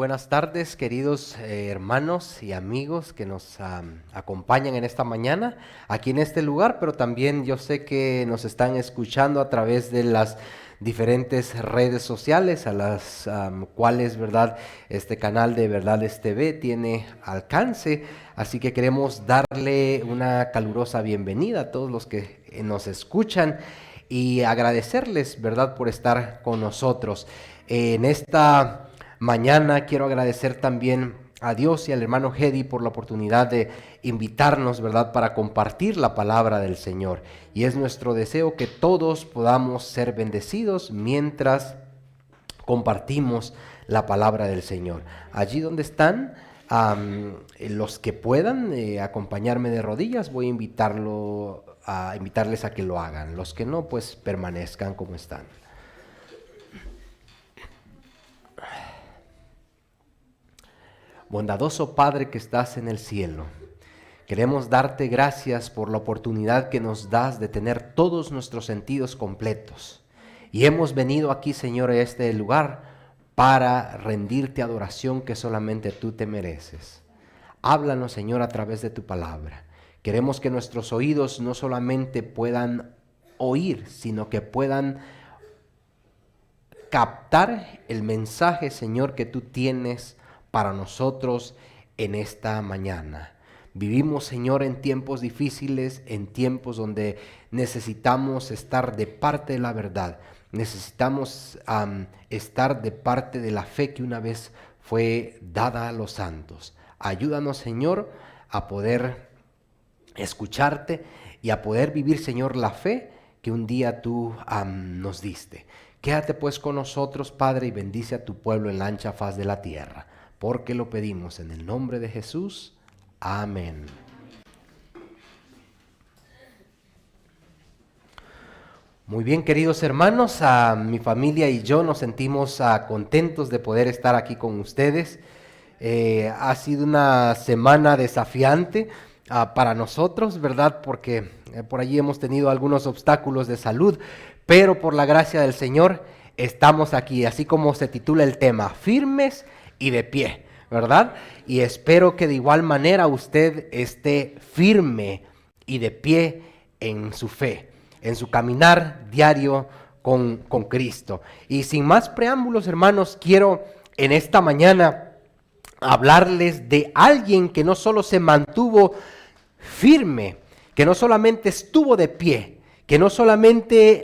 buenas tardes, queridos hermanos y amigos que nos acompañan en esta mañana, aquí en este lugar, pero también yo sé que nos están escuchando a través de las diferentes redes sociales a las cuales, ¿verdad?, este canal de Verdades TV tiene alcance, así que queremos darle una calurosa bienvenida a todos los que nos escuchan y agradecerles, ¿verdad?, por estar con nosotros. En esta mañana quiero agradecer también a Dios y al hermano Hedy por la oportunidad de invitarnos, ¿verdad?, para compartir la palabra del Señor. Y es nuestro deseo que todos podamos ser bendecidos mientras compartimos la palabra del Señor. Allí donde están, los que puedan acompañarme de rodillas, voy a invitarles a que lo hagan. Los que no, pues permanezcan como están. Bondadoso Padre que estás en el cielo, queremos darte gracias por la oportunidad que nos das de tener todos nuestros sentidos completos. Y hemos venido aquí, Señor, a este lugar para rendirte adoración que solamente tú te mereces. Háblanos, Señor, a través de tu palabra. Queremos que nuestros oídos no solamente puedan oír, sino que puedan captar el mensaje, Señor, que tú tienes para nosotros en esta mañana. Vivimos, Señor, en tiempos difíciles, en tiempos donde necesitamos estar de parte de la verdad. Necesitamos estar de parte de la fe que una vez fue dada a los santos. Ayúdanos, Señor, a poder escucharte y a poder vivir, Señor, la fe que un día tú nos diste. Quédate pues con nosotros, Padre, y bendice a tu pueblo en la ancha faz de la tierra. Porque lo pedimos en el nombre de Jesús. Amén. Muy bien, queridos hermanos, mi familia y yo nos sentimos contentos de poder estar aquí con ustedes. Ha sido una semana desafiante para nosotros, ¿verdad? Porque por allí hemos tenido algunos obstáculos de salud, pero por la gracia del Señor estamos aquí, así como se titula el tema, firmes y de pie, ¿verdad? Y espero que de igual manera usted esté firme y de pie en su fe, en su caminar diario con Cristo. Y sin más preámbulos, hermanos, quiero en esta mañana hablarles de alguien que no solo se mantuvo firme, que no solamente estuvo de pie, que no solamente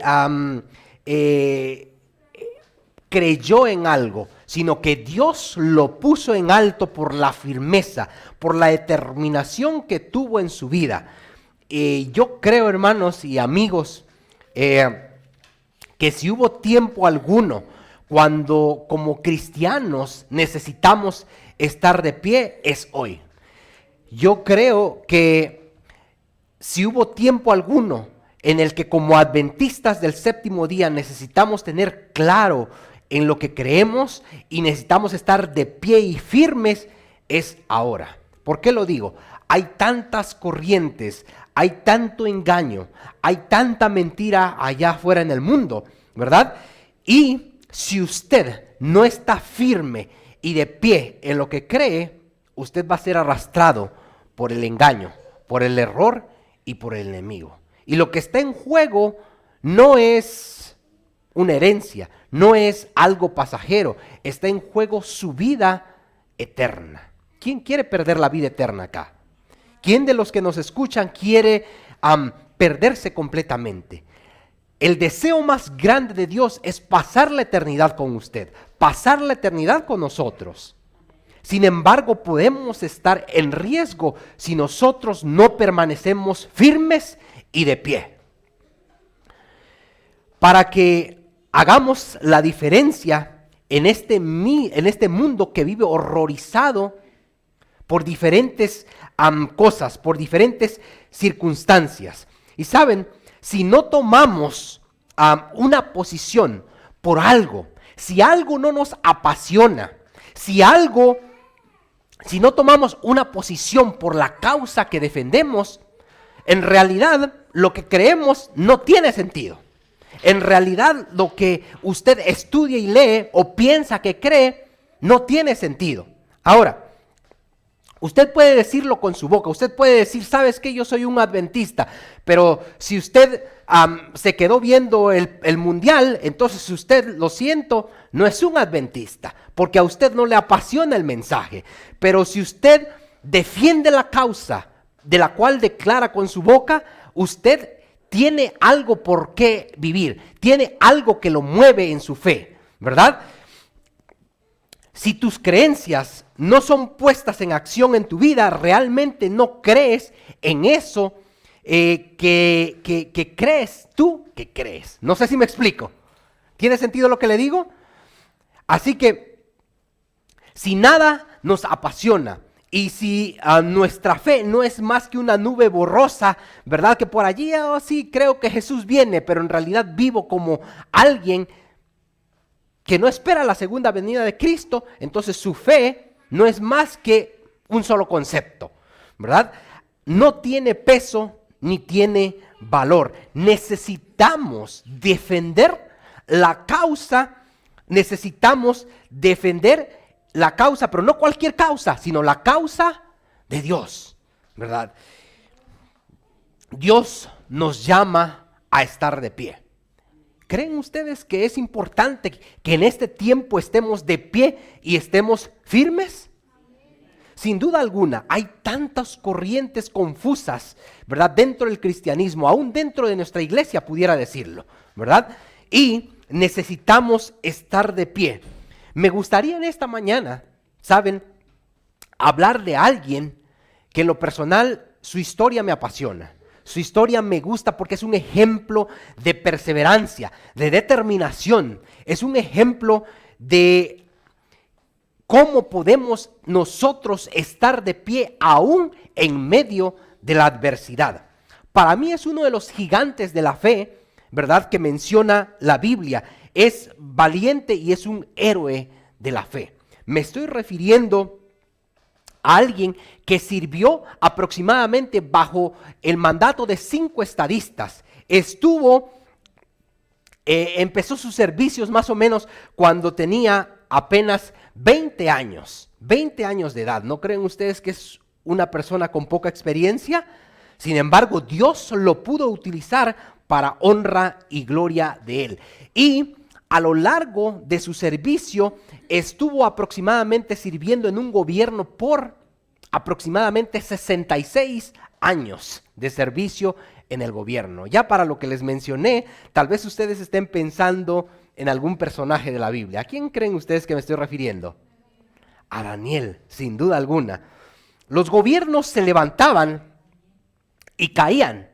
creyó en algo, sino que Dios lo puso en alto por la firmeza, por la determinación que tuvo en su vida. Yo creo, hermanos y amigos, que si hubo tiempo alguno cuando como cristianos necesitamos estar de pie, es hoy. Yo creo que si hubo tiempo alguno en el que como adventistas del séptimo día necesitamos tener claro en lo que creemos y necesitamos estar de pie y firmes, es ahora. ¿Por qué lo digo? Hay tantas corrientes, hay tanto engaño, hay tanta mentira allá afuera en el mundo, ¿verdad? Y si usted no está firme y de pie en lo que cree, usted va a ser arrastrado por el engaño, por el error y por el enemigo. Y lo que está en juego no es una herencia, no es algo pasajero, está en juego su vida eterna. ¿Quién quiere perder la vida eterna acá? ¿Quién de los que nos escuchan quiere perderse completamente? El deseo más grande de Dios es pasar la eternidad con usted, pasar la eternidad con nosotros. Sin embargo, podemos estar en riesgo si nosotros no permanecemos firmes y de pie. Para que hagamos la diferencia en este mundo que vive horrorizado por diferentes cosas, por diferentes circunstancias. Y saben, si no tomamos una posición por algo, si algo no nos apasiona, si no tomamos una posición por la causa que defendemos, en realidad lo que creemos no tiene sentido. En realidad lo que usted estudia y lee o piensa que cree No tiene sentido. Ahora, usted puede decirlo con su boca, usted puede decir, ¿sabes qué? Yo soy un adventista, pero si usted se quedó viendo el mundial, entonces usted, lo siento, no es un adventista, porque a usted no le apasiona el mensaje. Pero si usted defiende la causa de la cual declara con su boca, usted tiene algo por qué vivir, tiene algo que lo mueve en su fe, ¿verdad? Si tus creencias no son puestas en acción en tu vida, realmente no crees en eso que crees tú que crees. No sé si me explico. ¿Tiene sentido lo que le digo? Así que, si nada nos apasiona y si nuestra fe no es más que una nube borrosa, ¿verdad? Que por allí, oh, sí, creo que Jesús viene, pero en realidad vivo como alguien que no espera la segunda venida de Cristo, entonces su fe no es más que un solo concepto, ¿verdad? No tiene peso ni tiene valor. Necesitamos defender la causa, pero no cualquier causa, sino la causa de Dios, ¿verdad? Dios nos llama a estar de pie. ¿Creen ustedes que es importante que en este tiempo estemos de pie y estemos firmes? Sin duda alguna, hay tantas corrientes confusas, ¿verdad? Dentro del cristianismo, aún dentro de nuestra iglesia pudiera decirlo, ¿verdad? Y necesitamos estar de pie. Me gustaría en esta mañana, ¿saben? Hablar de alguien que en lo personal su historia me apasiona. Su historia me gusta porque es un ejemplo de perseverancia, de determinación. Es un ejemplo de cómo podemos nosotros estar de pie aún en medio de la adversidad. Para mí es uno de los gigantes de la fe, ¿verdad? Que menciona la Biblia. Es valiente y es un héroe de la fe. Me estoy refiriendo a alguien que sirvió aproximadamente bajo el mandato de 5 estadistas. Empezó sus servicios más o menos cuando tenía apenas 20 años de edad. ¿No creen ustedes que es una persona con poca experiencia? Sin embargo, Dios lo pudo utilizar para honra y gloria de él. Y a lo largo de su servicio estuvo aproximadamente sirviendo en un gobierno por aproximadamente 66 años de servicio en el gobierno. Ya para lo que les mencioné, tal vez ustedes estén pensando en algún personaje de la Biblia. ¿A quién creen ustedes que me estoy refiriendo? A Daniel, sin duda alguna. Los gobiernos se levantaban y caían.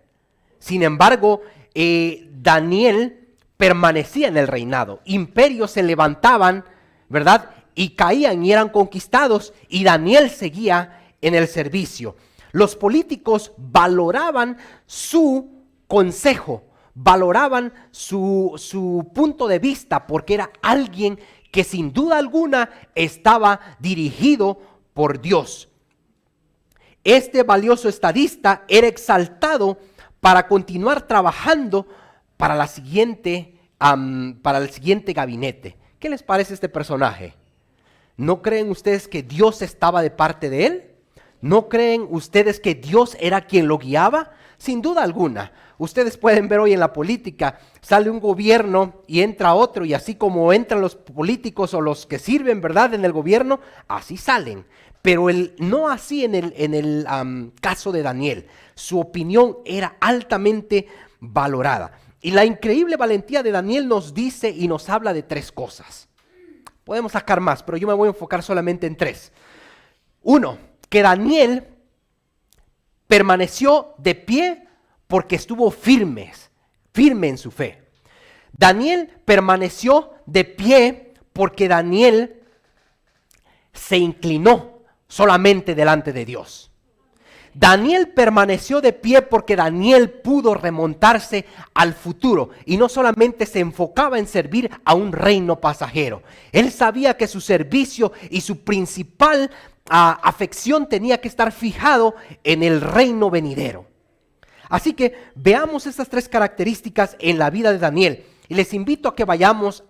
Sin embargo, Daniel permanecía en el reinado. Imperios se levantaban, ¿verdad? Y caían y eran conquistados, y Daniel seguía en el servicio. Los políticos valoraban su consejo, valoraban su punto de vista, porque era alguien que sin duda alguna estaba dirigido por Dios. Este valioso estadista era exaltado para continuar trabajando para el siguiente gabinete. ¿Qué les parece este personaje? ¿No creen ustedes que Dios estaba de parte de él? ¿No creen ustedes que Dios era quien lo guiaba? Sin duda alguna. Ustedes pueden ver hoy en la política, sale un gobierno y entra otro, y así como entran los políticos o los que sirven, ¿verdad?, en el gobierno, así salen. Pero no así en el caso de Daniel. Su opinión era altamente valorada. Y la increíble valentía de Daniel nos dice y nos habla de 3 cosas. Podemos sacar más, pero yo me voy a enfocar solamente en 3. 1, que Daniel permaneció de pie porque estuvo firme en su fe. Daniel permaneció de pie porque Daniel se inclinó solamente delante de Dios. Daniel permaneció de pie porque Daniel pudo remontarse al futuro y no solamente se enfocaba en servir a un reino pasajero. Él sabía que su servicio y su principal afección tenía que estar fijado en el reino venidero. Así que veamos estas 3 características en la vida de Daniel. Y les invito a que abramos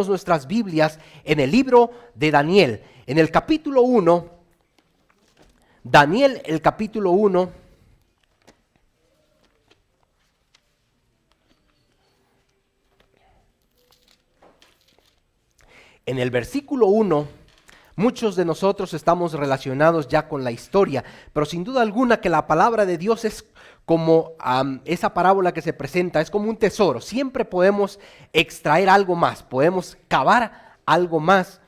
nuestras Biblias en el libro de Daniel, en el capítulo 1, Daniel, el capítulo 1, en el versículo 1, muchos de nosotros estamos relacionados ya con la historia, pero sin duda alguna que la palabra de Dios es como esa parábola que se presenta, es como un tesoro. Siempre podemos extraer algo más, podemos cavar algo más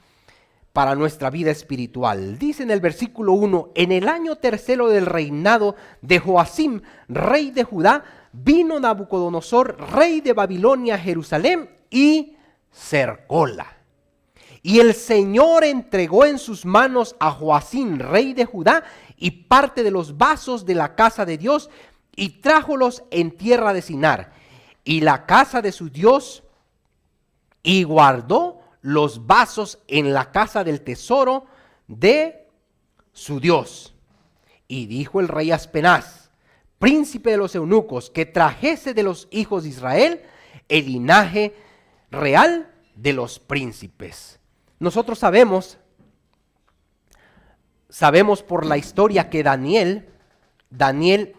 para nuestra vida espiritual. Dice en el versículo 1, en el año tercero del reinado de Joacim, rey de Judá, vino Nabucodonosor, rey de Babilonia, a Jerusalén y cercóla. Y el Señor entregó en sus manos a Joacim, rey de Judá, y parte de los vasos de la casa de Dios, y trájolos en tierra de Sinar, y la casa de su Dios, y guardó los vasos en la casa del tesoro de su Dios. Y dijo el rey Aspenaz, príncipe de los eunucos, que trajese de los hijos de Israel el linaje real de los príncipes. Nosotros sabemos por la historia que Daniel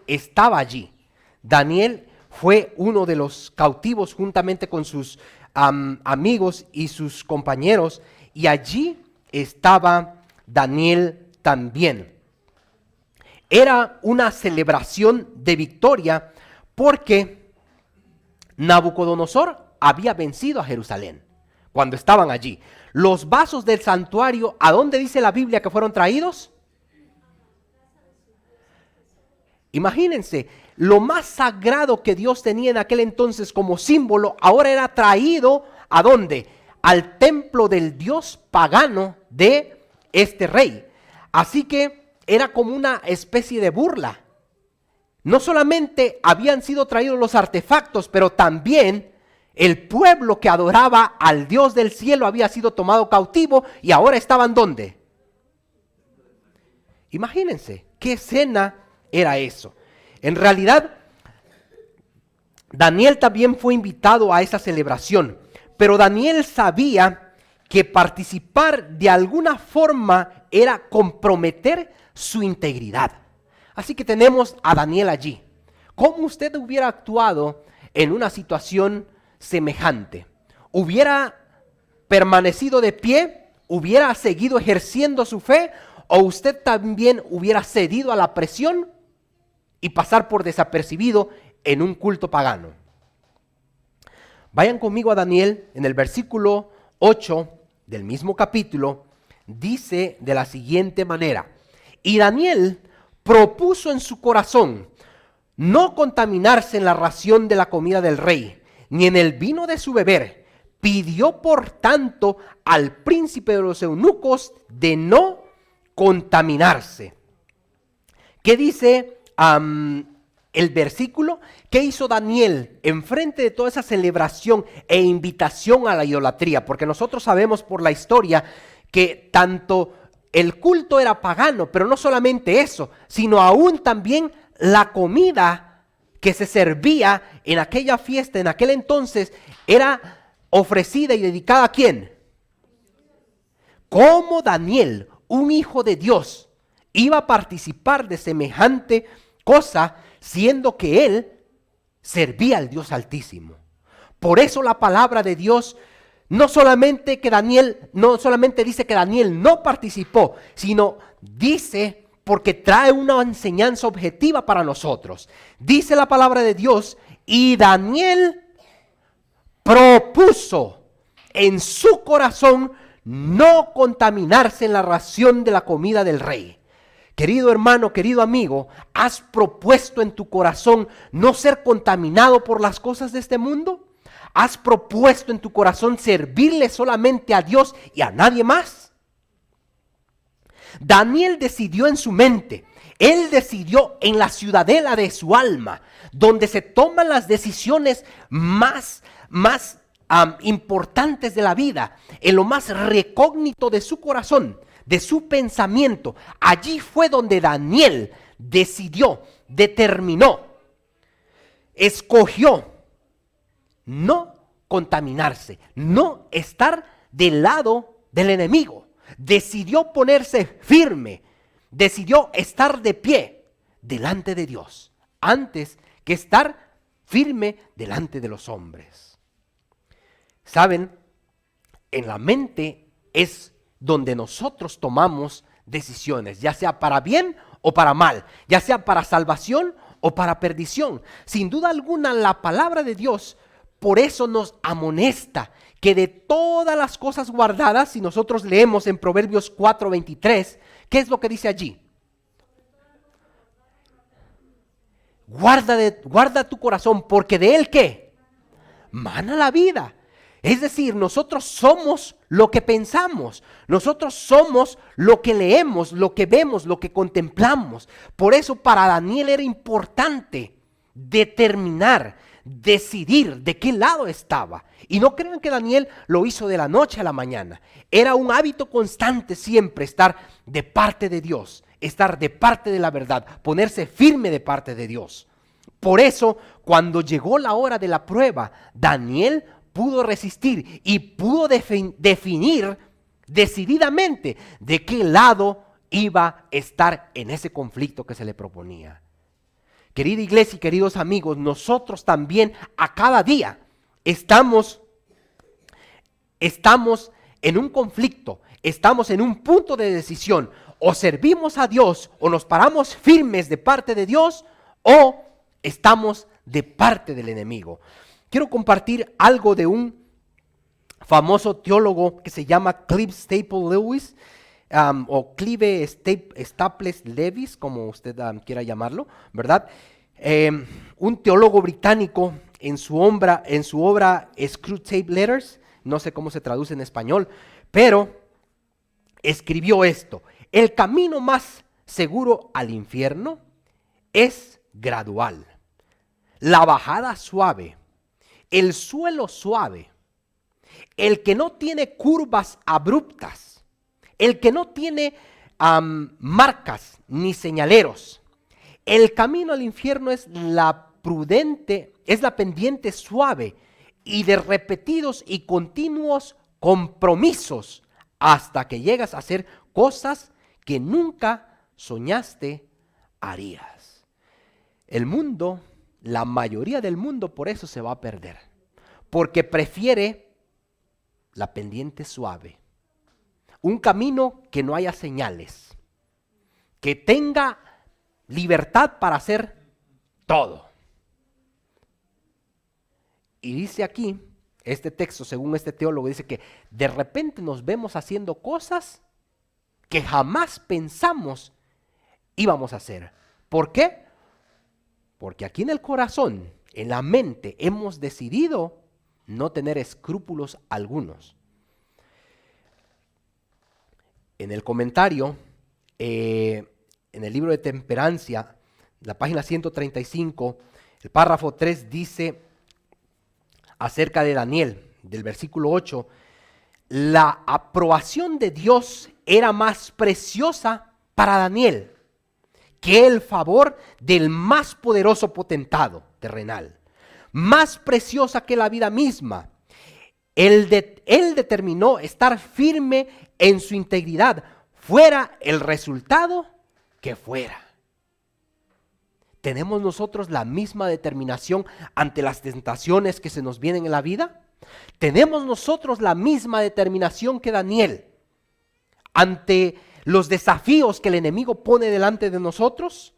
estaba allí. Daniel fue uno de los cautivos juntamente con sus amigos y sus compañeros, y allí estaba Daniel también. Era una celebración de victoria porque Nabucodonosor había vencido a Jerusalén cuando estaban allí. Los vasos del santuario, ¿a dónde dice la Biblia que fueron traídos? Imagínense, lo más sagrado que Dios tenía en aquel entonces como símbolo, ahora era traído ¿a dónde? Al templo del dios pagano de este rey. Así que era como una especie de burla. No solamente habían sido traídos los artefactos, pero también el pueblo que adoraba al Dios del cielo había sido tomado cautivo y ahora estaban ¿dónde? Imagínense, ¿qué escena era eso? En realidad, Daniel también fue invitado a esa celebración, pero Daniel sabía que participar de alguna forma era comprometer su integridad. Así que tenemos a Daniel allí. ¿Cómo usted hubiera actuado en una situación semejante? ¿Hubiera permanecido de pie? ¿Hubiera seguido ejerciendo su fe? ¿O usted también hubiera cedido a la presión y pasar por desapercibido en un culto pagano? Vayan conmigo a Daniel, en el versículo 8 del mismo capítulo, dice de la siguiente manera: y Daniel propuso en su corazón no contaminarse en la ración de la comida del rey, ni en el vino de su beber. Pidió por tanto al príncipe de los eunucos de no contaminarse. ¿Qué dice el versículo? ¿Qué hizo Daniel en frente de toda esa celebración e invitación a la idolatría? Porque nosotros sabemos por la historia que tanto el culto era pagano, pero no solamente eso, sino aún también la comida que se servía en aquella fiesta, en aquel entonces, era ofrecida y dedicada ¿a quién? ¿Cómo Daniel, un hijo de Dios, iba a participar de semejante cosa, siendo que él servía al Dios Altísimo? Por eso la palabra de Dios no solamente dice que Daniel no participó, sino dice, porque trae una enseñanza objetiva para nosotros. Dice la palabra de Dios, y Daniel propuso en su corazón no contaminarse en la ración de la comida del rey. Querido hermano, querido amigo, ¿has propuesto en tu corazón no ser contaminado por las cosas de este mundo? ¿Has propuesto en tu corazón servirle solamente a Dios y a nadie más? Daniel decidió en su mente, él decidió en la ciudadela de su alma, donde se toman las decisiones más importantes de la vida, en lo más recógnito de su corazón, de su pensamiento. Allí fue donde Daniel decidió, determinó, escogió no contaminarse, no estar del lado del enemigo. Decidió ponerse firme, decidió estar de pie delante de Dios, antes que estar firme delante de los hombres. ¿Saben? En la mente es donde nosotros tomamos decisiones, ya sea para bien o para mal, ya sea para salvación o para perdición. Sin duda alguna, la palabra de Dios por eso nos amonesta que de todas las cosas guardadas, si nosotros leemos en Proverbios 4:23, ¿qué es lo que dice allí? Guarda tu corazón, porque de él, ¿qué? Mana la vida. Es decir, nosotros somos lo que pensamos, nosotros somos lo que leemos, lo que vemos, lo que contemplamos. Por eso para Daniel era importante determinar, decidir de qué lado estaba. Y no crean que Daniel lo hizo de la noche a la mañana. Era un hábito constante siempre estar de parte de Dios, estar de parte de la verdad, ponerse firme de parte de Dios. Por eso, cuando llegó la hora de la prueba, Daniel pudo resistir y pudo definir decididamente de qué lado iba a estar en ese conflicto que se le proponía. Querida iglesia y queridos amigos, nosotros también a cada día estamos en un conflicto, estamos en un punto de decisión. O servimos a Dios, o nos paramos firmes de parte de Dios, o estamos de parte del enemigo. Quiero compartir algo de un famoso teólogo que se llama Clive Staples Lewis, o Clive Staples Lewis, como usted quiera llamarlo, ¿verdad? Un teólogo británico en su obra Screwtape Letters, no sé cómo se traduce en español, pero escribió esto: el camino más seguro al infierno es gradual, la bajada suave, el suelo suave, el que no tiene curvas abruptas, el que no tiene marcas ni señaleros. El camino al infierno es la pendiente suave y de repetidos y continuos compromisos hasta que llegas a hacer cosas que nunca soñaste harías. El mundo, la mayoría del mundo, por eso se va a perder, porque prefiere la pendiente suave, un camino que no haya señales, que tenga libertad para hacer todo. Y dice aquí, este texto, según este teólogo, dice que de repente nos vemos haciendo cosas que jamás pensamos íbamos a hacer. ¿Por qué? Porque aquí en el corazón, en la mente, hemos decidido no tener escrúpulos algunos. En el comentario, en el libro de Temperancia, la página 135, el párrafo 3 dice acerca de Daniel, del versículo 8, la aprobación de Dios era más preciosa para Daniel que el favor del más poderoso potentado terrenal, más preciosa que la vida misma. Él determinó estar firme en su integridad, fuera el resultado que fuera. ¿Tenemos nosotros la misma determinación ante las tentaciones que se nos vienen en la vida? ¿Tenemos nosotros la misma determinación que Daniel ante los desafíos que el enemigo pone delante de nosotros?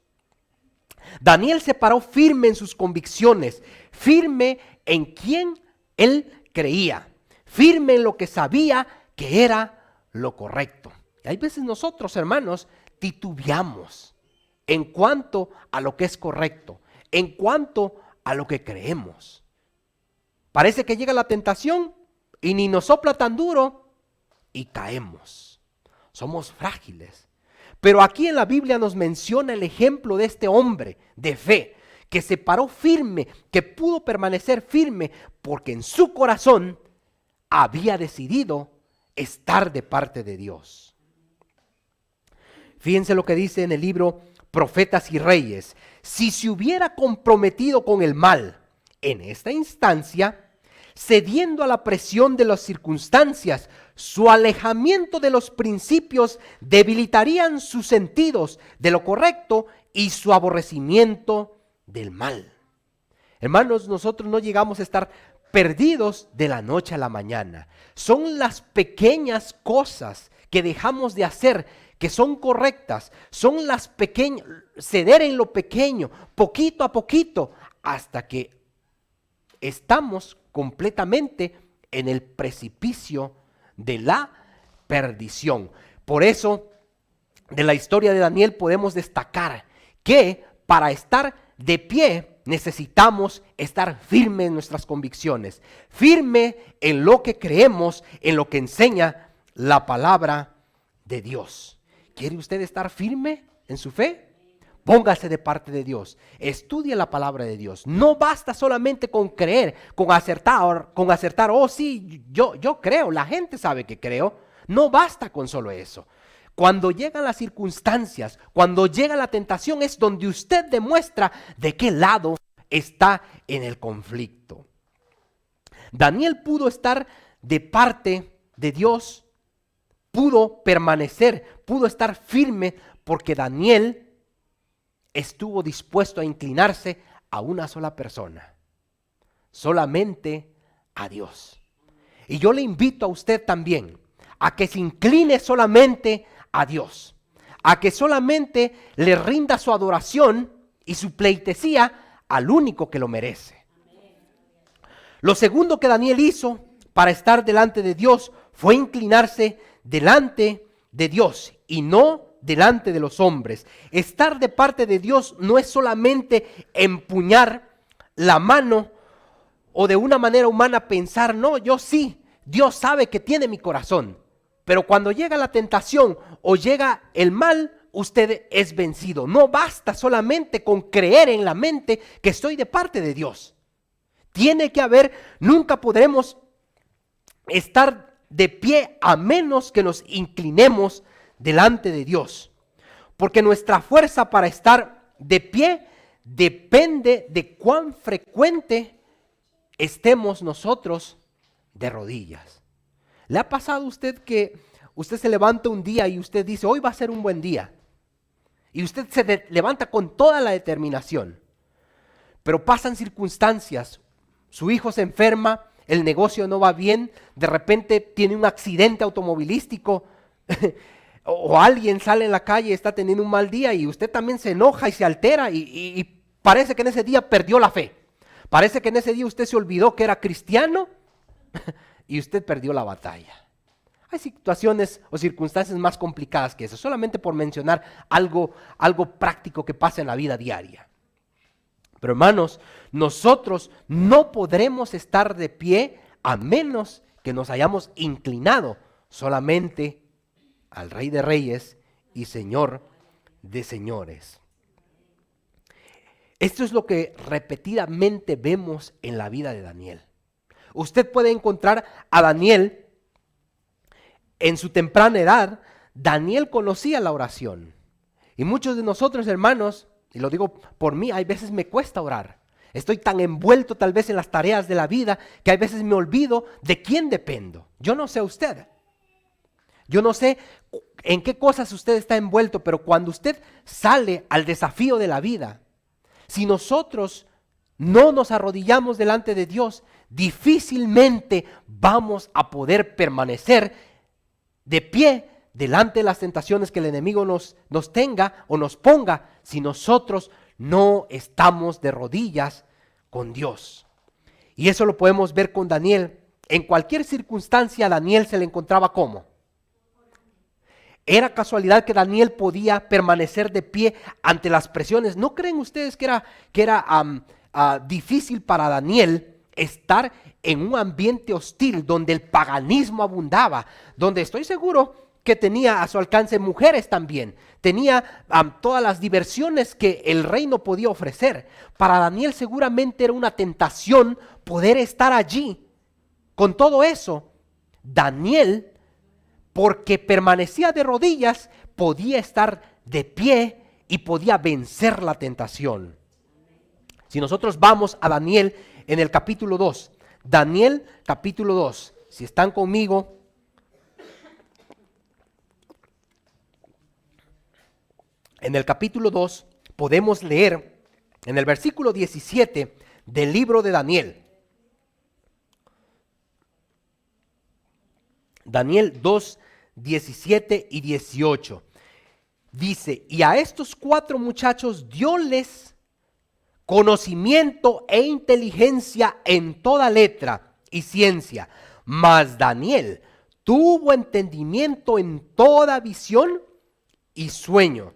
Daniel se paró firme en sus convicciones, firme en quien él creía, firme en lo que sabía que era lo correcto. Y hay veces nosotros, hermanos, titubeamos en cuanto a lo que es correcto, en cuanto a lo que creemos. Parece que llega la tentación y ni nos sopla tan duro y caemos. Somos frágiles. Pero aquí en la Biblia nos menciona el ejemplo de este hombre de fe que se paró firme, que pudo permanecer firme porque en su corazón había decidido estar de parte de Dios. Fíjense lo que dice en el libro Profetas y Reyes: si se hubiera comprometido con el mal en esta instancia, cediendo a la presión de las circunstancias. Su alejamiento de los principios debilitarían sus sentidos de lo correcto y su aborrecimiento del mal. Hermanos, nosotros no llegamos a estar perdidos de la noche a la mañana. Son las pequeñas cosas que dejamos de hacer que son correctas, son las pequeñas, ceder en lo pequeño, poquito a poquito, hasta que estamos completamente en el precipicio de la perdición. Por eso, de la historia de Daniel podemos destacar que para estar de pie necesitamos estar firme en nuestras convicciones, firme en lo que creemos, en lo que enseña la palabra de Dios. ¿Quiere usted estar firme en su fe? Póngase de parte de Dios, estudie la palabra de Dios. No basta solamente con creer, con acertar, oh sí, yo creo, la gente sabe que creo. No basta con solo eso. Cuando llegan las circunstancias, cuando llega la tentación, es donde usted demuestra de qué lado está en el conflicto. Daniel pudo estar de parte de Dios, pudo permanecer, pudo estar firme, porque Daniel estuvo dispuesto a inclinarse a una sola persona, solamente a Dios. Y yo le invito a usted también a que se incline solamente a Dios, a que solamente le rinda su adoración y su pleitesía al único que lo merece. Lo segundo que Daniel hizo para estar delante de Dios fue inclinarse delante de Dios y no delante de los hombres. Estar de parte de Dios no es solamente empuñar la mano o de una manera humana pensar, no, yo sí, Dios sabe que tiene mi corazón. Pero cuando llega la tentación o llega el mal, usted es vencido. No basta solamente con creer en la mente que estoy de parte de Dios. Tiene que haber, nunca podremos estar de pie a menos que nos inclinemos delante de Dios. Porque nuestra fuerza para estar de pie depende de cuán frecuente estemos nosotros de rodillas. ¿Le ha pasado a usted que usted se levanta un día y usted dice, hoy va a ser un buen día? Y usted se levanta con toda la determinación. Pero pasan circunstancias, su hijo se enferma, el negocio no va bien, de repente tiene un accidente automovilístico, o alguien sale en la calle y está teniendo un mal día y usted también se enoja y se altera y parece que en ese día perdió la fe. Parece que en ese día usted se olvidó que era cristiano y usted perdió la batalla. Hay situaciones o circunstancias más complicadas que eso, solamente por mencionar algo práctico que pasa en la vida diaria. Pero hermanos, nosotros no podremos estar de pie a menos que nos hayamos inclinado solamente al Rey de Reyes y Señor de Señores. Esto es lo que repetidamente vemos en la vida de Daniel. Usted puede encontrar a Daniel en su temprana edad. Daniel conocía la oración. Y muchos de nosotros, hermanos, y lo digo por mí, hay veces me cuesta orar. Estoy tan envuelto tal vez en las tareas de la vida que hay veces me olvido de quién dependo. Yo no sé usted. Yo no sé en qué cosas usted está envuelto, pero cuando usted sale al desafío de la vida, si nosotros no nos arrodillamos delante de Dios, difícilmente vamos a poder permanecer de pie delante de las tentaciones que el enemigo nos tenga o nos ponga si nosotros no estamos de rodillas con Dios. Y eso lo podemos ver con Daniel. En cualquier circunstancia a Daniel se le encontraba ¿cómo? ¿Era casualidad que Daniel podía permanecer de pie ante las presiones? ¿No creen ustedes que era difícil para Daniel estar en un ambiente hostil donde el paganismo abundaba, donde estoy seguro que tenía a su alcance mujeres también, tenía todas las diversiones que el reino podía ofrecer? Para Daniel seguramente era una tentación poder estar allí. Con todo eso, Daniel, porque permanecía de rodillas, podía estar de pie y podía vencer la tentación. Si nosotros vamos a Daniel en el capítulo 2, Daniel capítulo 2. Si están conmigo, en el capítulo 2 podemos leer en el versículo 17 del libro de Daniel. Daniel 2, 17 y 18. Dice, y a estos 4 muchachos dióles conocimiento e inteligencia en toda letra y ciencia, mas Daniel tuvo entendimiento en toda visión y sueño.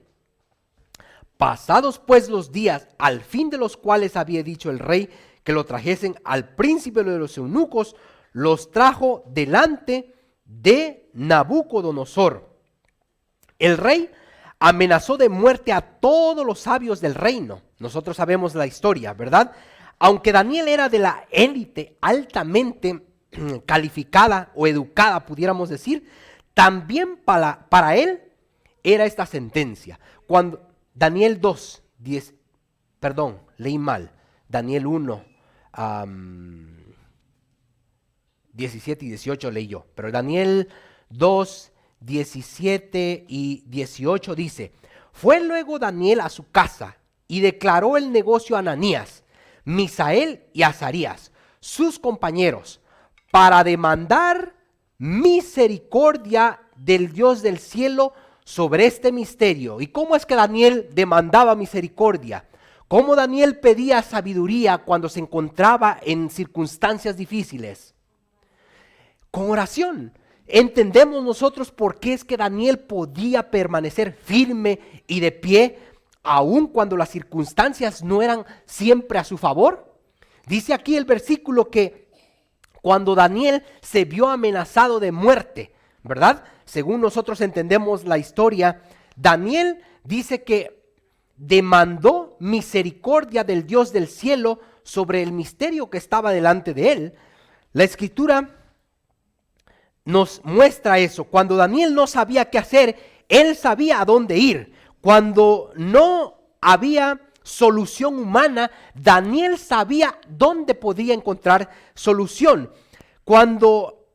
Pasados pues los días, al fin de los cuales había dicho el rey que lo trajesen al príncipe de los eunucos, los trajo delante de Nabucodonosor. El rey amenazó de muerte a todos los sabios del reino. Nosotros sabemos la historia, ¿verdad? Aunque Daniel era de la élite altamente calificada o educada, pudiéramos decir, también para él era esta sentencia. Cuando Daniel 2, 10, perdón, leí mal, Daniel 1, 17 y 18 leí yo, pero Daniel 2, 17 y 18 dice, fue luego Daniel a su casa y declaró el negocio a Ananías, Misael y Azarías, sus compañeros, para demandar misericordia del Dios del cielo sobre este misterio. ¿Y cómo es que Daniel demandaba misericordia? ¿Cómo Daniel pedía sabiduría cuando se encontraba en circunstancias difíciles? Con oración. Entendemos nosotros por qué es que Daniel podía permanecer firme y de pie, aun cuando las circunstancias no eran siempre a su favor. Dice aquí el versículo que cuando Daniel se vio amenazado de muerte, ¿verdad? Según nosotros entendemos la historia, Daniel dice que demandó misericordia del Dios del cielo sobre el misterio que estaba delante de él. La escritura nos muestra eso. Cuando Daniel no sabía qué hacer, él sabía a dónde ir. Cuando no había solución humana, Daniel sabía dónde podía encontrar solución. Cuando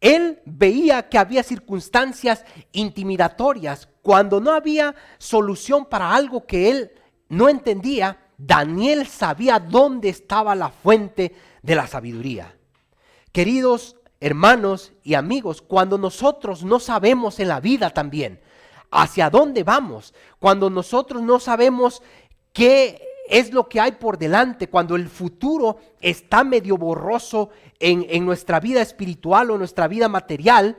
él veía que había circunstancias intimidatorias, cuando no había solución para algo que él no entendía, Daniel sabía dónde estaba la fuente de la sabiduría. Queridos hermanos y amigos, cuando nosotros no sabemos en la vida también hacia dónde vamos, cuando nosotros no sabemos qué es lo que hay por delante, cuando el futuro está medio borroso en nuestra vida espiritual o nuestra vida material,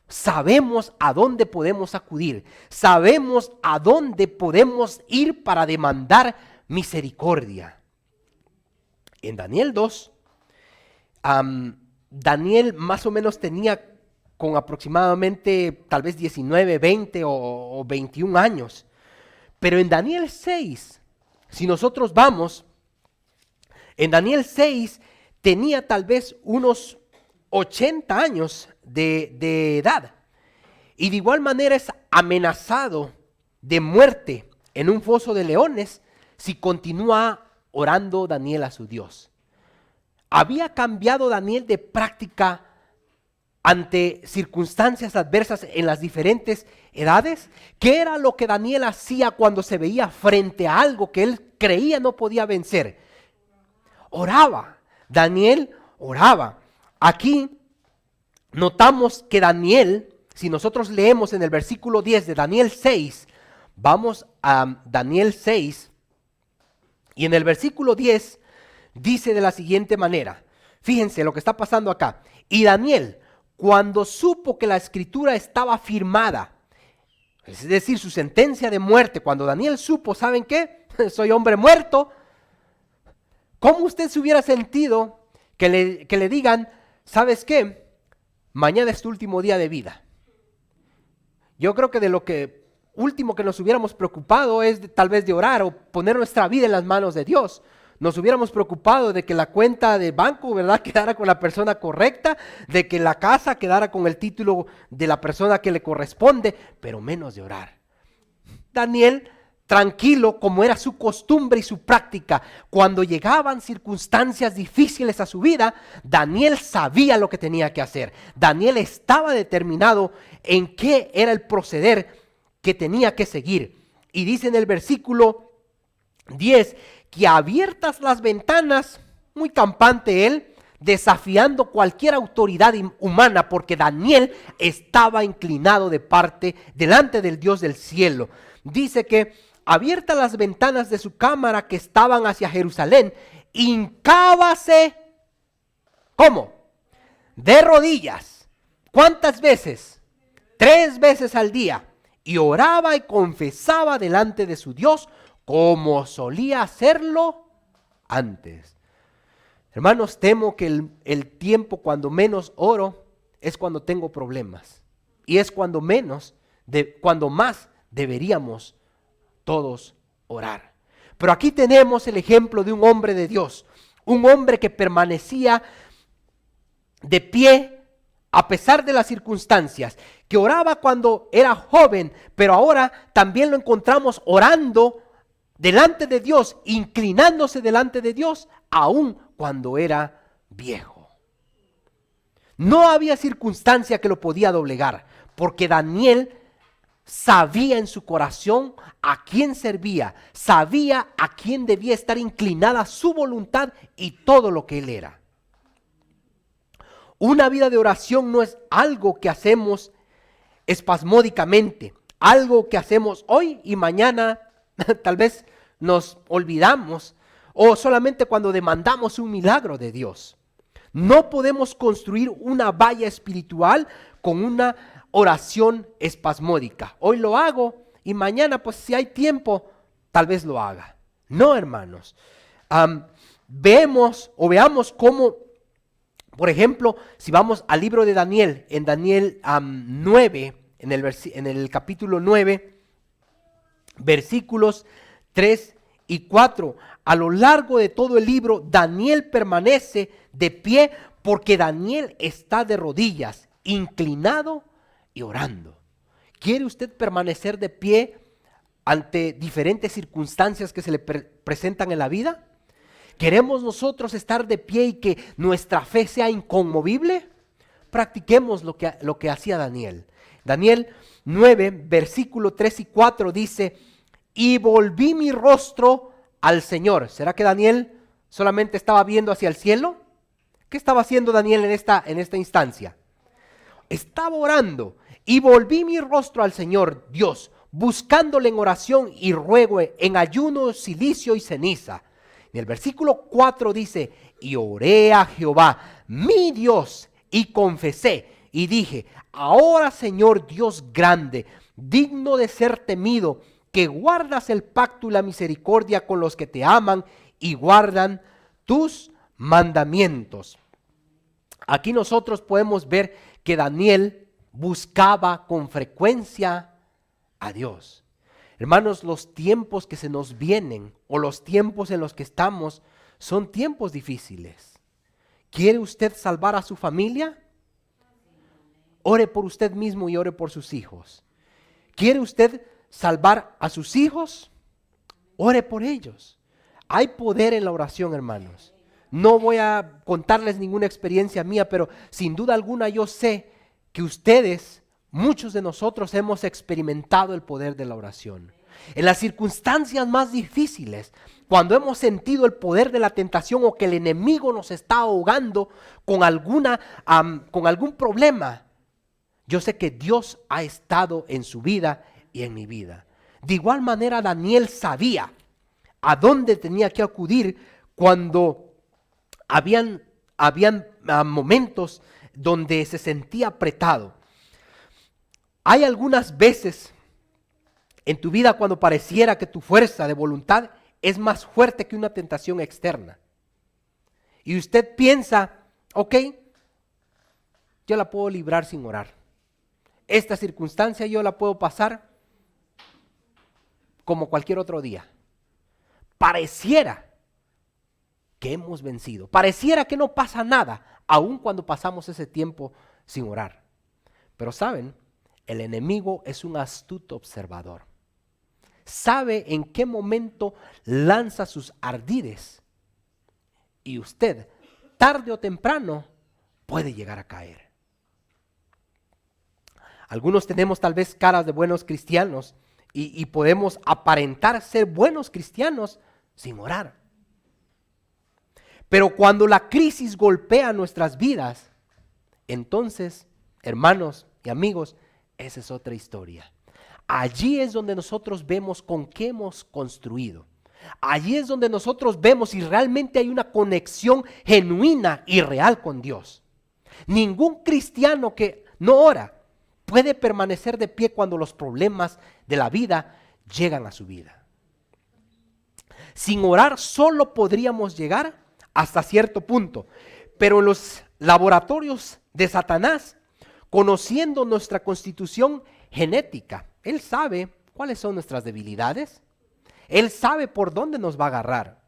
sabemos a dónde podemos acudir, sabemos a dónde podemos ir para demandar misericordia. En Daniel 2, Daniel más o menos tenía con aproximadamente tal vez 19, 20 o 21 años. Pero en Daniel 6, si nosotros vamos, en Daniel 6 tenía tal vez unos 80 años de edad. Y de igual manera es amenazado de muerte en un foso de leones si continúa orando Daniel a su Dios. Había cambiado Daniel de práctica ante circunstancias adversas en las diferentes edades. ¿Qué era lo que Daniel hacía cuando se veía frente a algo que él creía no podía vencer? Oraba. Daniel oraba. Aquí notamos que Daniel, si nosotros leemos en el versículo 10 de Daniel 6, vamos a Daniel 6, y en el versículo 10 dice de la siguiente manera, fíjense lo que está pasando acá. Y Daniel, cuando supo que la escritura estaba firmada, es decir, su sentencia de muerte, cuando Daniel supo, ¿saben qué? Soy hombre muerto. ¿Cómo usted se hubiera sentido que le digan, ¿sabes qué? Mañana es tu último día de vida. Yo creo que de lo que último que nos hubiéramos preocupado es tal vez de orar o poner nuestra vida en las manos de Dios. Nos hubiéramos preocupado de que la cuenta de banco, ¿verdad?, quedara con la persona correcta, de que la casa quedara con el título de la persona que le corresponde, pero menos de orar. Daniel tranquilo como era su costumbre y su práctica. Cuando llegaban circunstancias difíciles a su vida, Daniel sabía lo que tenía que hacer. Daniel estaba determinado en qué era el proceder que tenía que seguir. Y dice en el versículo 10 que abiertas las ventanas, muy campante él, desafiando cualquier autoridad humana, porque Daniel estaba inclinado delante del Dios del cielo. Dice que abiertas las ventanas de su cámara que estaban hacia Jerusalén, hincábase, ¿cómo? De rodillas. ¿Cuántas veces? 3 veces al día. Y oraba y confesaba delante de su Dios como solía hacerlo antes. Hermanos, temo que el tiempo cuando menos oro es cuando tengo problemas. Y es cuando más deberíamos todos orar. Pero aquí tenemos el ejemplo de un hombre de Dios. Un hombre que permanecía de pie a pesar de las circunstancias, que oraba cuando era joven, pero ahora también lo encontramos orando delante de Dios, inclinándose delante de Dios, aun cuando era viejo. No había circunstancia que lo podía doblegar, porque Daniel sabía en su corazón a quién servía, sabía a quién debía estar inclinada su voluntad y todo lo que él era. Una vida de oración no es algo que hacemos espasmódicamente, algo que hacemos hoy y mañana tal vez nos olvidamos, o solamente cuando demandamos un milagro de Dios. No podemos construir una valla espiritual con una oración espasmódica. Hoy lo hago y mañana, pues si hay tiempo, tal vez lo haga. No, hermanos. Veamos cómo, por ejemplo, si vamos al libro de Daniel, en Daniel 9, en el capítulo 9, versículos 3 y 4, a lo largo de todo el libro, Daniel permanece de pie porque Daniel está de rodillas, inclinado y orando. ¿Quiere usted permanecer de pie ante diferentes circunstancias que se le presentan en la vida? ¿Queremos nosotros estar de pie y que nuestra fe sea inconmovible? Practiquemos lo que hacía Daniel. Daniel 9, versículo 3 y 4 dice: y volví mi rostro al Señor. ¿Será que Daniel solamente estaba viendo hacia el cielo? ¿Qué estaba haciendo Daniel en esta instancia? Estaba orando. Y volví mi rostro al Señor Dios, buscándole en oración y ruego, en ayuno, cilicio y ceniza. En el versículo 4 dice: y oré a Jehová, mi Dios, y confesé, y dije: ahora, Señor Dios grande, digno de ser temido, que guardas el pacto y la misericordia con los que te aman y guardan tus mandamientos. Aquí nosotros podemos ver que Daniel buscaba con frecuencia a Dios. Hermanos, los tiempos que se nos vienen o los tiempos en los que estamos son tiempos difíciles. ¿Quiere usted salvar a su familia? Ore por usted mismo y ore por sus hijos. ¿Quiere usted salvar a sus hijos? Ore por ellos. Hay poder en la oración, hermanos. No voy a contarles ninguna experiencia mía, pero sin duda alguna yo sé que ustedes, muchos de nosotros, hemos experimentado el poder de la oración. En las circunstancias más difíciles, cuando hemos sentido el poder de la tentación o que el enemigo nos está ahogando con algún problema, yo sé que Dios ha estado en su vida y en mi vida. De igual manera, Daniel sabía a dónde tenía que acudir cuando habían momentos donde se sentía apretado. Hay algunas veces en tu vida cuando pareciera que tu fuerza de voluntad es más fuerte que una tentación externa. Y usted piensa: ok, yo la puedo librar sin orar. Esta circunstancia yo la puedo pasar como cualquier otro día. Pareciera que hemos vencido. Pareciera que no pasa nada, aun cuando pasamos ese tiempo sin orar. Pero saben, el enemigo es un astuto observador. sabe en qué momento lanza sus ardides. Y usted, tarde o temprano, puede llegar a caer. Algunos tenemos tal vez caras de buenos cristianos y podemos aparentar ser buenos cristianos sin orar. Pero cuando la crisis golpea nuestras vidas, entonces, hermanos y amigos, esa es otra historia. Allí es donde nosotros vemos con qué hemos construido. Allí es donde nosotros vemos si realmente hay una conexión genuina y real con Dios. Ningún cristiano que no ora puede permanecer de pie cuando los problemas de la vida llegan a su vida. Sin orar solo podríamos llegar hasta cierto punto, pero en los laboratorios de Satanás, conociendo nuestra constitución genética, él sabe cuáles son nuestras debilidades, él sabe por dónde nos va a agarrar.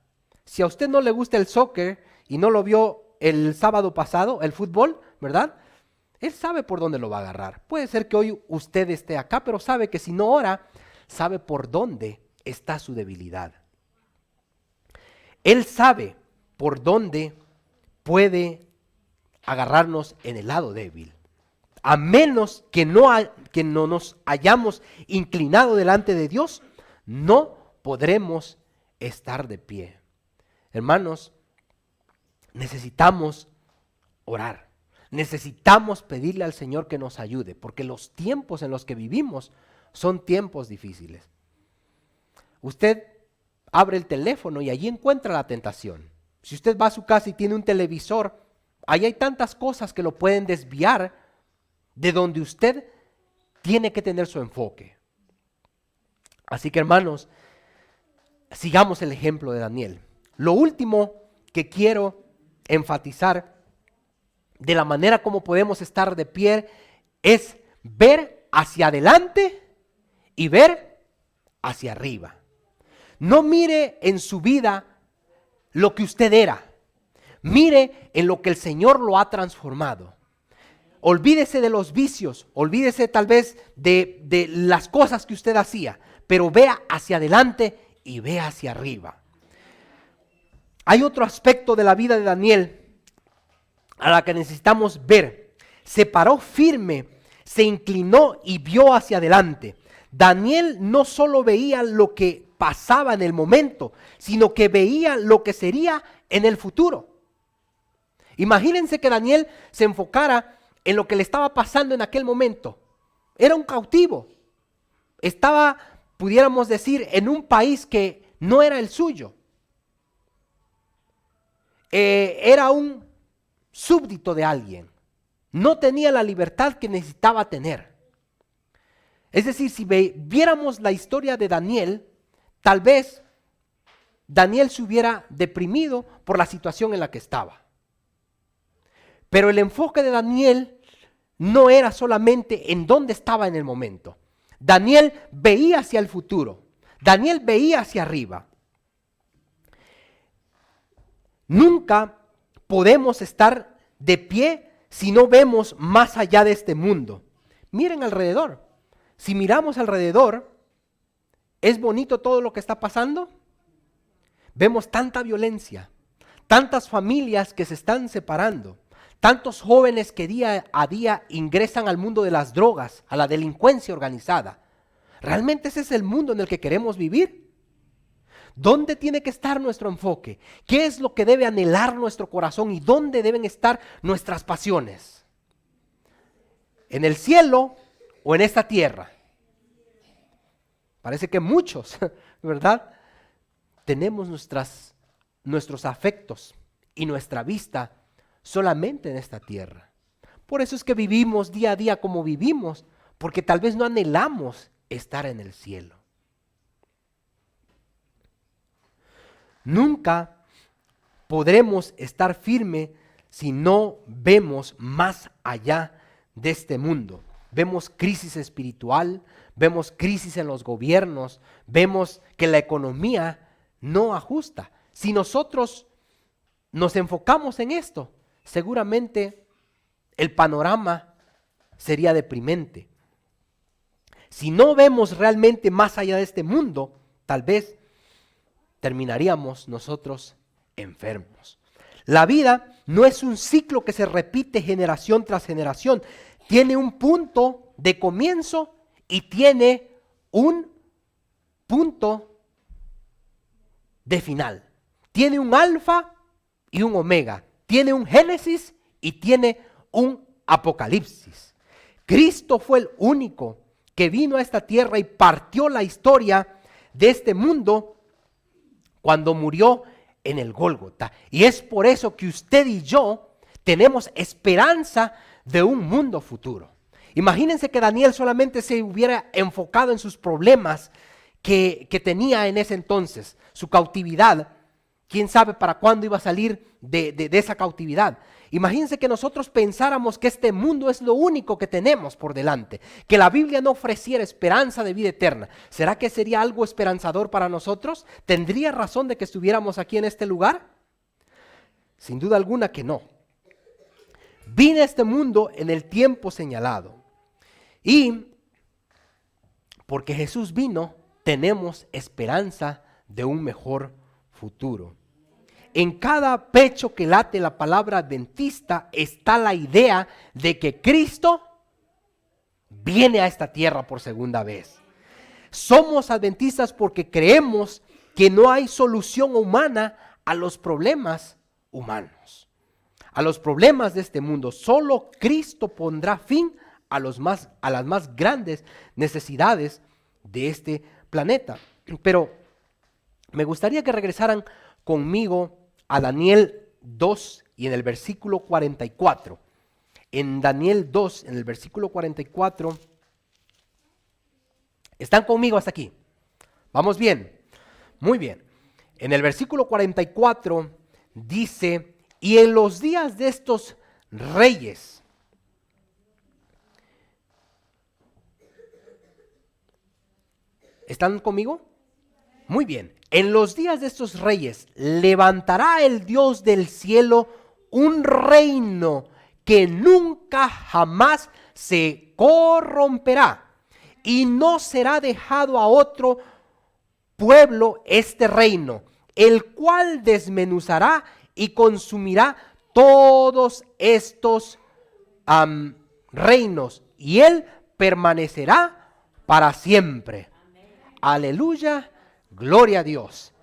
Si a usted no le gusta el soccer y no lo vio el sábado pasado, el fútbol, ¿verdad? Él sabe por dónde lo va a agarrar. Puede ser que hoy usted esté acá, pero sabe que si no ora, sabe por dónde está su debilidad. Él sabe por dónde puede agarrarnos en el lado débil. A menos que no nos hayamos inclinado delante de Dios, no podremos estar de pie. Hermanos, necesitamos orar. Necesitamos pedirle al Señor que nos ayude, porque los tiempos en los que vivimos son tiempos difíciles. Usted abre el teléfono y allí encuentra la tentación. Si usted va a su casa y tiene un televisor, ahí hay tantas cosas que lo pueden desviar de donde usted tiene que tener su enfoque. Así que, hermanos, sigamos el ejemplo de Daniel. Lo último que quiero enfatizar de la manera como podemos estar de pie es ver hacia adelante y ver hacia arriba. No mire en su vida lo que usted era. Mire en lo que el Señor lo ha transformado. Olvídese de los vicios, olvídese tal vez de las cosas que usted hacía, pero vea hacia adelante y vea hacia arriba. Hay otro aspecto de la vida de Daniel a la que necesitamos ver. Se paró firme, se inclinó y vio hacia adelante. Daniel no solo veía lo que pasaba en el momento, sino que veía lo que sería en el futuro. Imagínense que Daniel se enfocara en lo que le estaba pasando en aquel momento. Era un cautivo. Estaba, pudiéramos decir, en un país que no era el suyo. Era un súbdito de alguien. No tenía la libertad que necesitaba tener. Es decir, si viéramos la historia de Daniel, tal vez Daniel se hubiera deprimido por la situación en la que estaba. Pero el enfoque de Daniel no era solamente en dónde estaba en el momento. Daniel veía hacia el futuro. Daniel veía hacia arriba. Nunca podemos estar de pie si no vemos más allá de este mundo. Miren alrededor. Si miramos alrededor, ¿es bonito todo lo que está pasando? Vemos tanta violencia, tantas familias que se están separando, tantos jóvenes que día a día ingresan al mundo de las drogas, a la delincuencia organizada. ¿Realmente ese es el mundo en el que queremos vivir? ¿Dónde tiene que estar nuestro enfoque? ¿Qué es lo que debe anhelar nuestro corazón y dónde deben estar nuestras pasiones? ¿En el cielo o en esta tierra? Parece que muchos, ¿verdad? Tenemos nuestros afectos y nuestra vista solamente en esta tierra. Por eso es que vivimos día a día como vivimos, porque tal vez no anhelamos estar en el cielo. Nunca podremos estar firmes si no vemos más allá de este mundo. Vemos crisis espiritual, vemos crisis en los gobiernos, vemos que la economía no ajusta. Si nosotros nos enfocamos en esto, seguramente el panorama sería deprimente. Si no vemos realmente más allá de este mundo, tal vez terminaríamos nosotros enfermos. La vida no es un ciclo que se repite generación tras generación. Tiene un punto de comienzo y tiene un punto de final. Tiene un alfa y un omega. Tiene un génesis y tiene un apocalipsis. Cristo fue el único que vino a esta tierra y partió la historia de este mundo cuando murió en el Gólgota. Y es por eso que usted y yo tenemos esperanza de un mundo futuro. Imagínense que Daniel solamente se hubiera enfocado en sus problemas que tenía en ese entonces, su cautividad. ¿Quién sabe para cuándo iba a salir de esa cautividad? Imagínense que nosotros pensáramos que este mundo es lo único que tenemos por delante, que la Biblia no ofreciera esperanza de vida eterna. ¿Será que sería algo esperanzador para nosotros? ¿Tendría razón de que estuviéramos aquí en este lugar? Sin duda alguna que no. Vine a este mundo en el tiempo señalado. Y porque Jesús vino, tenemos esperanza de un mejor futuro. En cada pecho que late la palabra adventista está la idea de que Cristo viene a esta tierra por segunda vez. Somos adventistas porque creemos que no hay solución humana a los problemas humanos, a los problemas de este mundo. Solo Cristo pondrá fin a las más grandes necesidades de este planeta. Pero me gustaría que regresaran conmigo a Daniel 2 y en el versículo 44. En Daniel 2, en el versículo 44. ¿Están conmigo hasta aquí? ¿Vamos bien? Muy bien. En el versículo 44 dice, y en los días de estos reyes, ¿están conmigo? Muy bien. En los días de estos reyes levantará el Dios del cielo un reino que nunca jamás se corromperá y no será dejado a otro pueblo este reino, el cual desmenuzará y consumirá todos estos reinos y él permanecerá para siempre. Aleluya. Gloria a Dios.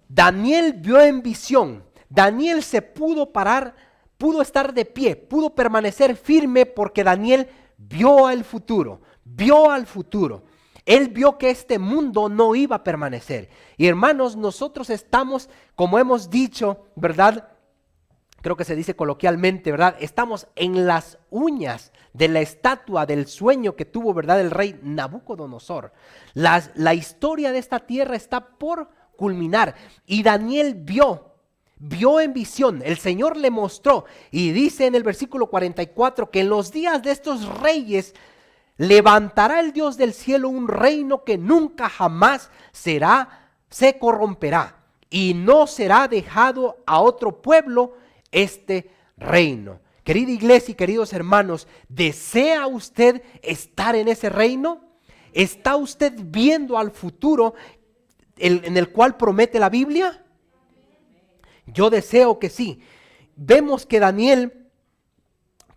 Daniel vio en visión. Daniel se pudo parar, pudo estar de pie, pudo permanecer firme porque Daniel vio el futuro, vio al futuro. Él vio que este mundo no iba a permanecer. Y hermanos, nosotros estamos, como hemos dicho, ¿verdad? Creo que se dice coloquialmente, ¿verdad? Estamos en las uñas de la estatua del sueño que tuvo, ¿verdad? El rey Nabucodonosor. La historia de esta tierra está por culminar. Y Daniel vio en visión, el Señor le mostró. Y dice en el versículo 44 que en los días de estos reyes levantará el Dios del cielo un reino que nunca jamás se corromperá. Y no será dejado a otro pueblo este reino. Querida iglesia y queridos hermanos, ¿desea usted estar en ese reino? ¿Está usted viendo al futuro en el cual promete la Biblia? Yo deseo que sí. Vemos que Daniel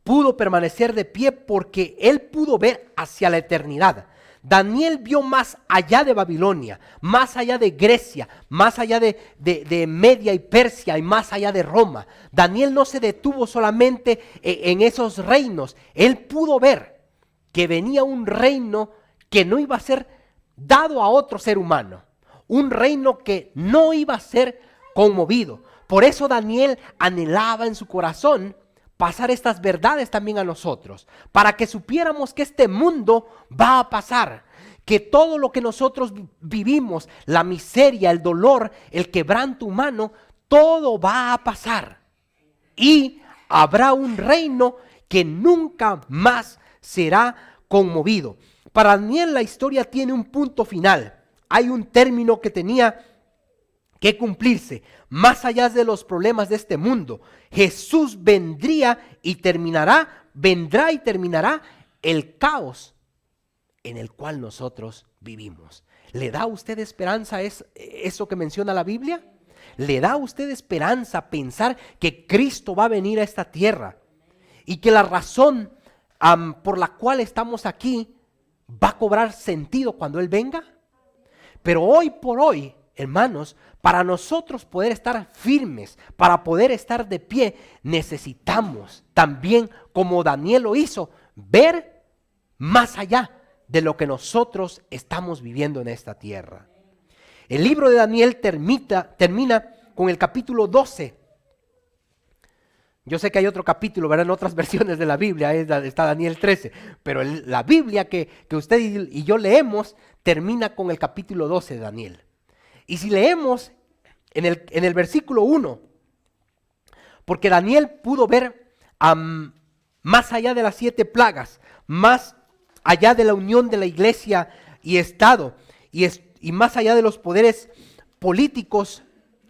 pudo permanecer de pie porque él pudo ver hacia la eternidad. Daniel vio más allá de Babilonia, más allá de Grecia, más allá de Media y Persia y más allá de Roma. Daniel no se detuvo solamente en esos reinos. Él pudo ver que venía un reino que no iba a ser dado a otro ser humano. Un reino que no iba a ser conmovido. Por eso Daniel anhelaba en su corazón pasar estas verdades también a nosotros, para que supiéramos que este mundo va a pasar, que todo lo que nosotros vivimos, la miseria, el dolor, el quebranto humano, todo va a pasar. Y habrá un reino que nunca más será conmovido. Para Daniel la historia tiene un punto final. Hay un término que tenía que cumplirse. Más allá de los problemas de este mundo, Jesús vendrá y terminará el caos en el cual nosotros vivimos. ¿Le da a usted esperanza eso que menciona la Biblia? ¿Le da a usted esperanza pensar que Cristo va a venir a esta tierra y que la razón por la cual estamos aquí va a cobrar sentido cuando Él venga? Pero hoy por hoy, hermanos, para nosotros poder estar firmes, para poder estar de pie, necesitamos también, como Daniel lo hizo, ver más allá de lo que nosotros estamos viviendo en esta tierra. El libro de Daniel termina con el capítulo 12. Yo sé que hay otro capítulo, ¿verdad? En otras versiones de la Biblia está Daniel 13, pero la Biblia que usted y yo leemos termina con el capítulo 12 de Daniel. Y si leemos en el versículo 1, porque Daniel pudo ver más allá de las 7 plagas, más allá de la unión de la iglesia y Estado, y más allá de los poderes políticos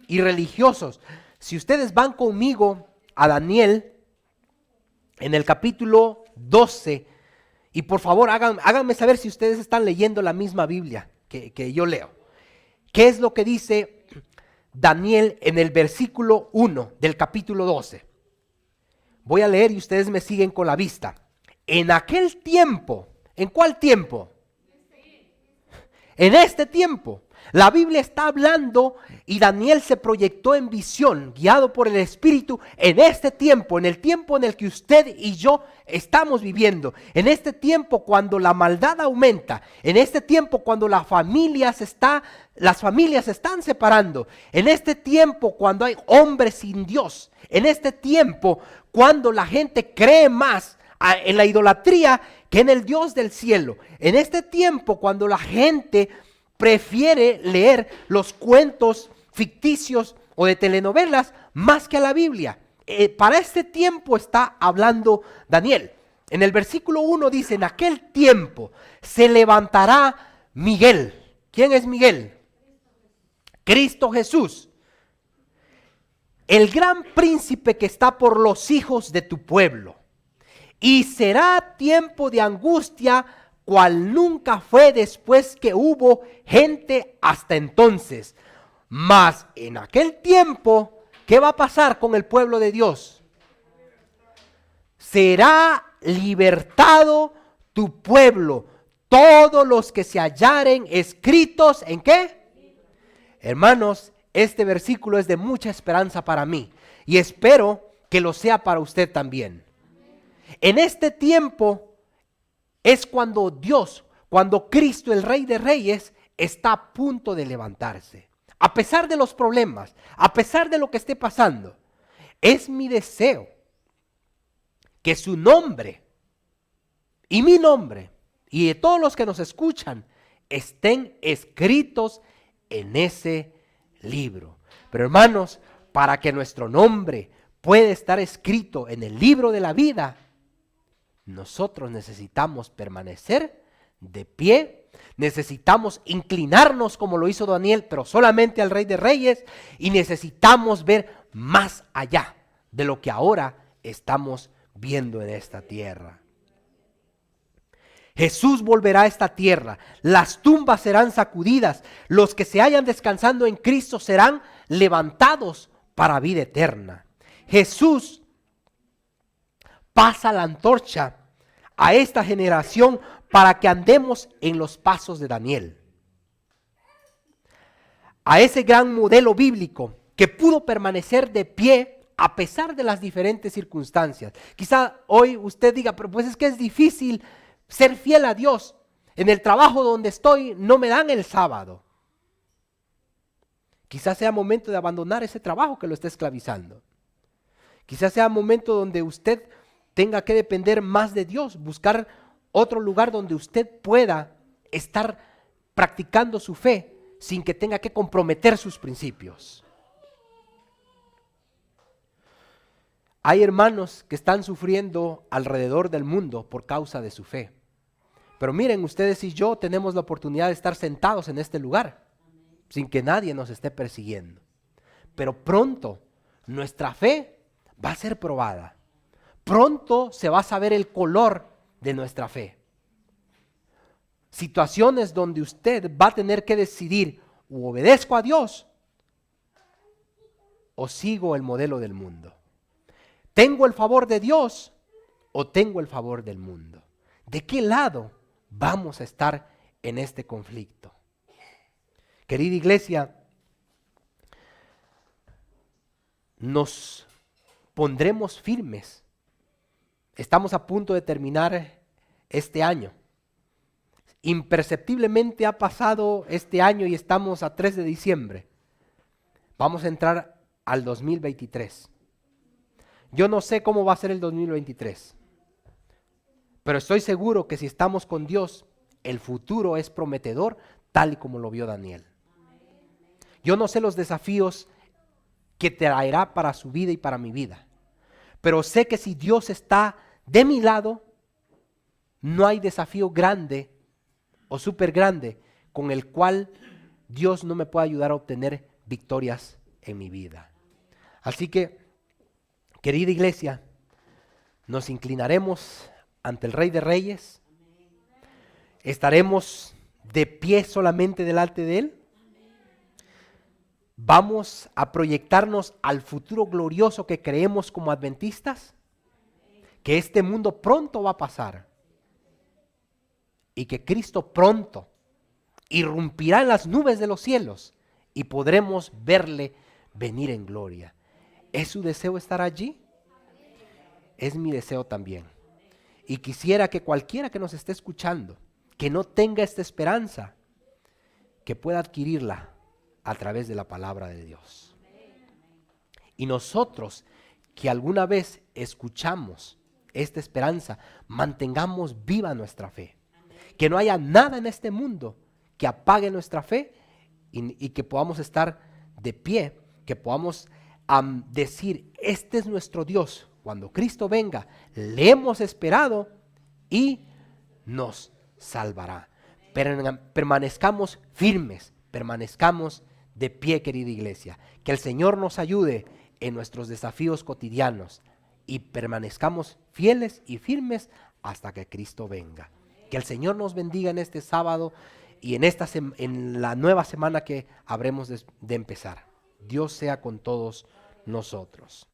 y religiosos. Si ustedes van conmigo a Daniel en el capítulo 12, y por favor háganme saber si ustedes están leyendo la misma Biblia que yo leo. ¿Qué es lo que dice Daniel en el versículo 1 del capítulo 12? Voy a leer y ustedes me siguen con la vista. En aquel tiempo, ¿en cuál tiempo? En este tiempo. La Biblia está hablando y Daniel se proyectó en visión, guiado por el Espíritu, en este tiempo, en el tiempo en el que usted y yo estamos viviendo, en este tiempo cuando la maldad aumenta, en este tiempo cuando las familias se están separando, en este tiempo cuando hay hombres sin Dios, en este tiempo cuando la gente cree más en la idolatría que en el Dios del cielo, en este tiempo cuando la gente prefiere leer los cuentos ficticios o de telenovelas más que a la Biblia. Para este tiempo está hablando Daniel. En el versículo 1 dice, en aquel tiempo se levantará Miguel. ¿Quién es Miguel? Cristo Jesús. El gran príncipe que está por los hijos de tu pueblo. Y será tiempo de angustia cual nunca fue después que hubo gente hasta entonces. Mas en aquel tiempo, ¿qué va a pasar con el pueblo de Dios? Será libertado tu pueblo, todos los que se hallaren escritos, ¿en qué? Hermanos, este versículo es de mucha esperanza para mí y espero que lo sea para usted también. En este tiempo es cuando Dios, cuando Cristo, el Rey de Reyes, está a punto de levantarse. A pesar de los problemas, a pesar de lo que esté pasando, es mi deseo que su nombre y mi nombre y de todos los que nos escuchan estén escritos en ese libro. Pero hermanos, para que nuestro nombre pueda estar escrito en el libro de la vida, nosotros necesitamos permanecer de pie, necesitamos inclinarnos como lo hizo Daniel, pero solamente al Rey de Reyes, y necesitamos ver más allá de lo que ahora estamos viendo en esta tierra. Jesús volverá a esta tierra, las tumbas serán sacudidas, los que se hallan descansando en Cristo serán levantados para vida eterna. Jesús pasa la antorcha a esta generación para que andemos en los pasos de Daniel. A ese gran modelo bíblico que pudo permanecer de pie a pesar de las diferentes circunstancias. Quizá hoy usted diga, pero pues es que es difícil ser fiel a Dios. En el trabajo donde estoy no me dan el sábado. Quizás sea momento de abandonar ese trabajo que lo está esclavizando. Quizás sea momento donde usted tenga que depender más de Dios, buscar otro lugar donde usted pueda estar practicando su fe sin que tenga que comprometer sus principios. Hay hermanos que están sufriendo alrededor del mundo por causa de su fe. Pero miren, ustedes y yo tenemos la oportunidad de estar sentados en este lugar sin que nadie nos esté persiguiendo. Pero pronto nuestra fe va a ser probada. Pronto se va a saber el color de nuestra fe. situaciones donde usted va a tener que decidir: o obedezco a Dios o sigo el modelo del mundo. ¿Tengo el favor de Dios o tengo el favor del mundo? ¿De qué lado vamos a estar en este conflicto? Querida iglesia, nos pondremos firmes. Estamos a punto de terminar este año. Imperceptiblemente ha pasado este año y estamos a 3 de diciembre. Vamos a entrar al 2023. Yo no sé cómo va a ser el 2023, pero estoy seguro que si estamos con Dios, el futuro es prometedor, tal y como lo vio Daniel. Yo no sé los desafíos que traerá para su vida y para mi vida, pero sé que si Dios está de mi lado, no hay desafío grande o súper grande con el cual Dios no me pueda ayudar a obtener victorias en mi vida. Así que, querida iglesia, nos inclinaremos ante el Rey de Reyes. Estaremos de pie solamente delante de Él. Vamos a proyectarnos al futuro glorioso que creemos como adventistas, que este mundo pronto va a pasar y que Cristo pronto irrumpirá en las nubes de los cielos y podremos verle venir en gloria. ¿Es su deseo estar allí? Es mi deseo también. Y quisiera que cualquiera que nos esté escuchando, que no tenga esta esperanza, que pueda adquirirla a través de la palabra de Dios. Y nosotros que alguna vez escuchamos esta esperanza, mantengamos viva nuestra fe. Que no haya nada en este mundo que apague nuestra fe y que podamos estar de pie, que podamos decir: este es nuestro Dios. Cuando Cristo venga, le hemos esperado y nos salvará. Permanezcamos firmes, permanezcamos de pie, querida iglesia. Que el Señor nos ayude en nuestros desafíos cotidianos y permanezcamos fieles y firmes hasta que Cristo venga. Que el Señor nos bendiga en este sábado y en la nueva semana que habremos de empezar. Dios sea con todos nosotros.